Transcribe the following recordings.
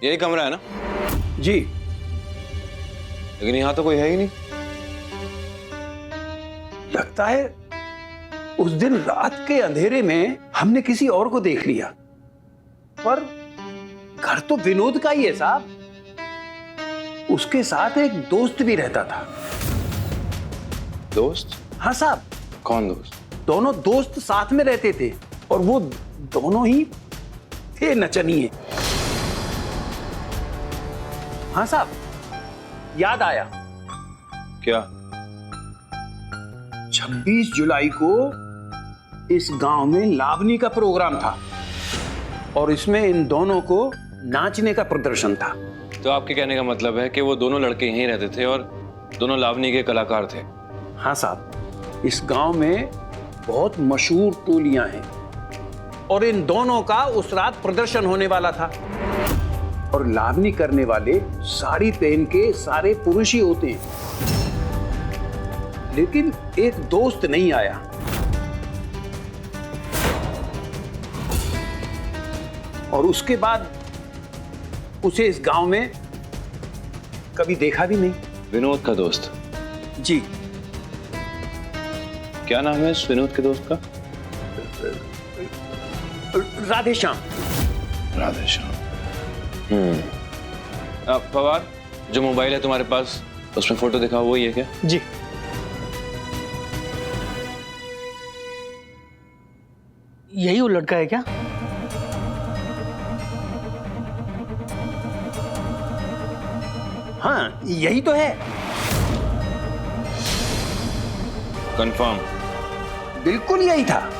यही कमरा है ना? जी। लेकिन यहाँ तो कोई है ही नहीं। लगता है उस दिन रात के अंधेरे में हमने किसी और को देख लिया, पर घर तो विनोद का ही है साहब। उसके साथ एक दोस्त भी रहता था। दोस्त? हाँ साहब। कौन दोस्त? दोनों दोस्त साथ में रहते थे और वो दोनों ही थे नचनिए। हाँ साहब, याद आया। क्या? 26 जुलाई को इस गांव में लावनी का प्रोग्राम था और इसमें इन दोनों को नाचने का प्रदर्शन था। तो आपके कहने का मतलब है कि वो दोनों लड़के यहीं रहते थे और दोनों लावनी के कलाकार थे? हाँ साहब, इस गांव में बहुत मशहूर टोलियां हैं और इन दोनों का उस रात प्रदर्शन होने वाला था। और लावनी करने वाले साड़ी पहन के सारे पुरुष ही होते हैं, लेकिन एक दोस्त नहीं आया। और उसके बाद उसे इस गांव में कभी देखा भी नहीं। विनोद का दोस्त? जी। क्या नाम है इस विनोद के दोस्त का? राधेश्याम। राधेश्याम। पवार, जो मोबाइल है तुम्हारे पास उसमें फोटो दिखा हुआ ही है क्या? जी। यही वो लड़का है क्या? हाँ, यही तो है। कंफर्म? बिल्कुल यही था।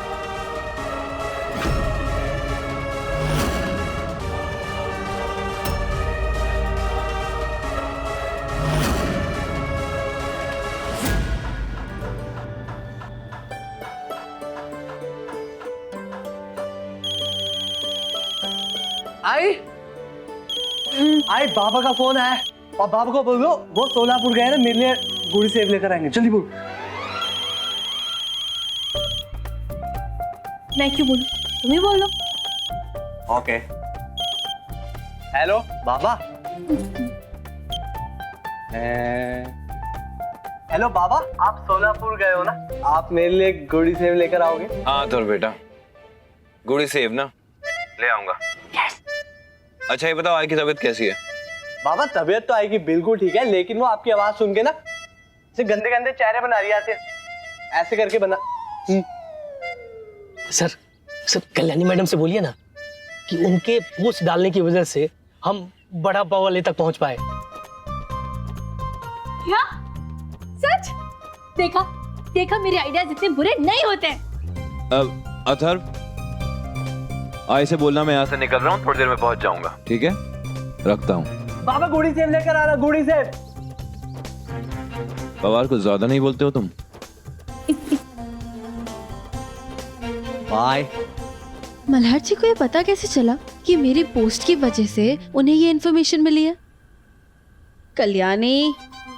आई बाबा का फोन है और बाबा को बोलो वो सोलापुर गए ना, मेरे लिए गुड़ी सेब लेकर आएंगे। जल्दी बोल। मैं क्यों बोलूं, तुम ही बोलो। ओके। हेलो बाबा। हेलो बाबा, आप सोलापुर गए हो ना, आप मेरे लिए गुड़ी सेब लेकर आओगे? हाँ तो बेटा, गुड़ी सेब ना ले आऊंगा। अच्छा ये बताओ, आई की तबीयत कैसी है? बाबा तबीयत तो आएगी बिल्कुल ठीक है, लेकिन वो आपकी आवाज सुन के ना ऐसे गंदे गंदे चेहरे बना रही है, ऐसे करके बना। सर कल्याणी मैडम से बोलिए ना कि उनके पोस्ट डालने की वजह से हम बड़ा पावले तक पहुंच पाए। क्या? सच? देखा मेरे आइडियाज इतने बुरे नहीं होते। अथर्व, आई से बोलना मैं यहाँ से निकल रहा हूँ, थोड़ी देर में पहुंच जाऊंगा। ठीक है, रखता हूँ। बाबा गुड़ी सेब लेकर आना, गुड़ी सेब। पवार कुछ ज्यादा नहीं बोलते हो तुम? बाय। मल्हार जी को ये पता कैसे चला कि मेरी पोस्ट की वजह से उन्हें ये इन्फॉर्मेशन मिली है? कल्याणी,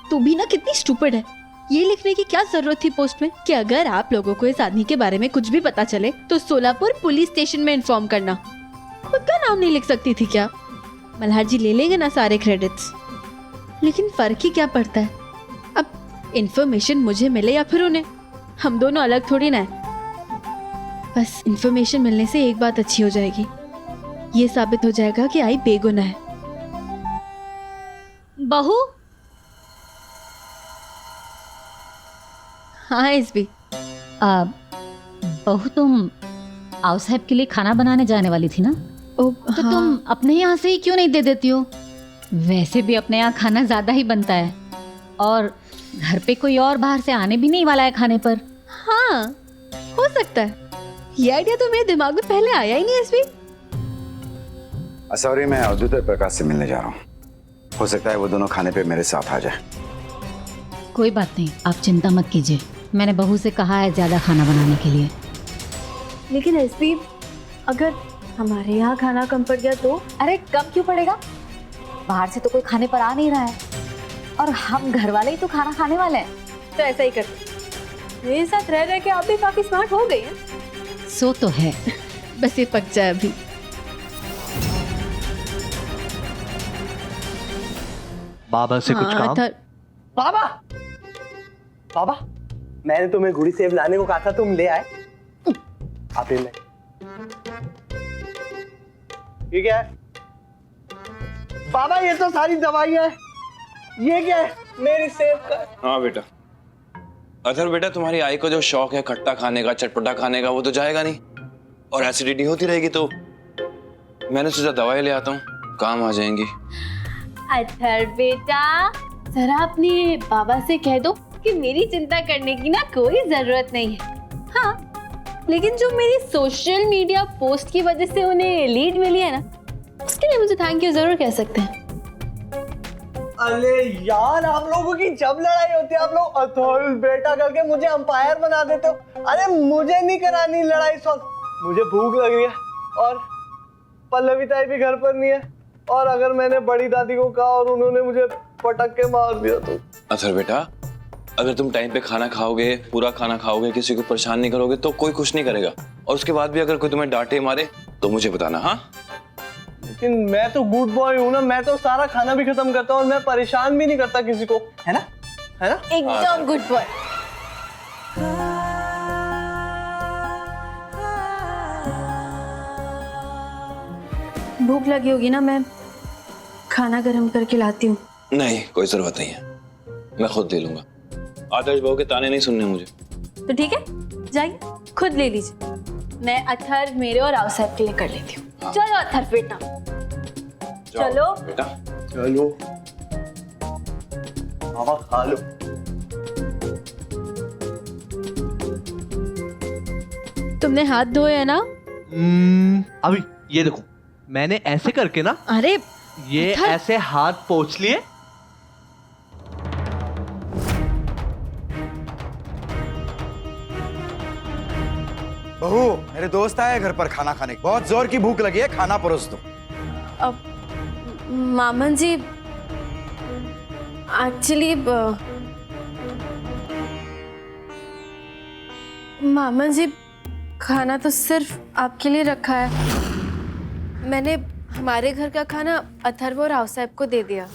तू भी ना कितनी स्टूपिड है। ये लिखने की क्या जरूरत थी पोस्ट में कि अगर आप लोगों को इस आदमी के बारे में कुछ भी पता चले तो सोलापुर पुलिस स्टेशन में इन्फॉर्म करना। खुद का नाम नहीं लिख सकती थी क्या? मल्हार जी ले लेंगे ना सारे क्रेडिट्स, लेकिन फर्क ही क्या पड़ता है? अब इन्फॉर्मेशन मुझे मिले या फिर उन्हें, हम दोनों अलग थोड़ी ना है। बस इन्फॉर्मेशन मिलने से एक बात अच्छी हो जाएगी, ये साबित हो जाएगा कि आई बेगुनाह है। बहू। हाँ एसबी। बहू, तुम आओ साहब के लिए खाना बनाने जाने वाली थी ना? तो हाँ। तुम अपने यहाँ से ही क्यों नहीं दे देती हो? वैसे भी अपने यहाँ खाना ज्यादा ही बनता है और घर पे कोई और बाहर से आने भी नहीं वाला है खाने पर। हाँ, हो सकता है। ये आइडिया तो मेरे दिमाग में पहले आया ही नहीं एसबी। सॉरी, मैं अवधूत प्रकाश से मिलने जा रहा हूँ। हो सकता है वो दोनों खाने पे मेरे साथ आ जाए। कोई बात नहीं, आप चिंता मत कीजिए। मैंने बहू से कहा है ज्यादा खाना बनाने के लिए। लेकिन एसबी, अगर हमारे यहाँ खाना कम पड़ गया तो? अरे कम क्यों पड़ेगा? बाहर से तो कोई खाने पर आ नहीं रहा है और हम घर वाले ही तो खाना खाने वाले हैं। तो ऐसा ही करते। मेरे साथ रह रह के आप भी काफी स्मार्ट हो गई हैं। सो तो है। बस ये पक जाए अभी। बाबा से कुछ काम? बाबा बाबा मैंने तुम्हें गुड़ी सेब लाने को कहा था, तुम ले आए। आप ले। ये क्या है बाबा? ये तो सारी दवाइयां हैं। ये क्या है? मेरी सेब का। हाँ बेटा। अथर्व बेटा, तुम्हारी आई को जो शौक है खट्टा खाने का, चटपटा खाने का, वो तो जाएगा नहीं और एसिडिटी होती रहेगी, तो मैंने सोचा दवाई ले आता हूँ, काम आ जाएंगी। अथर्व बेटा, जरा अपने बाबा से कह दो कि मेरी चिंता करने की ना कोई जरूरत नहीं है। हाँ, लेकिन जो मेरी सोशल मीडिया पोस्ट की वजह से उन्हें लीड मिली है ना, उसके लिए मुझे थैंक यू जरूर कह सकते हैं। अरे यार, आप लोगों की जब लड़ाई होती है आप लोग अथर्व बेटा करके मुझे अंपायर बना देते हो। अरे मुझे नहीं करानी लड़ाई सॉल्व, मुझे भूख लग रही है और पल्लवी ताई भी घर पर नहीं है, और अगर मैंने बड़ी दादी को कहा और उन्होंने मुझे पटक के मार दिया तो। अथर्व बेटा, अगर तुम टाइम पे खाना खाओगे, पूरा खाना खाओगे, किसी को परेशान नहीं करोगे तो कोई कुछ नहीं करेगा, और उसके बाद भी अगर कोई तुम्हें डांटे मारे तो मुझे बताना। हाँ, लेकिन मैं तो गुड बॉय हूँ ना, मैं तो सारा खाना भी खत्म करता हूँ और मैं परेशान भी नहीं करता किसी को, है ना? है ना? एकदम गुड बॉय। भूख लगी होगी ना, मैं खाना गर्म करके लाती हूँ। नहीं, कोई जरूरत नहीं है, मैं खुद ले लूंगा। आदर्श बहू के ताने नहीं सुनने मुझे। तो ठीक है, जाइए खुद ले लीजिए, मैं अथर्व मेरे और राव साहब के लिए कर लेती हूँ। हाँ। चलो अथर्व बेटा, जाओ चलो बेटा। चलो मामा, खा लो। तुमने हाथ धोए है ना? अभी ये देखो, मैंने ऐसे करके ना, अरे ये अथर्व। ऐसे हाथ पोंछ लिए। बहू, मेरे दोस्त आए घर पर खाना खाने, बहुत जोर की भूख लगी है, खाना परोस दो। मामन जी, एक्चुअली मामन जी, खाना तो सिर्फ आपके लिए रखा है। मैंने हमारे घर का खाना अथर्व और राव साहब को दे दिया।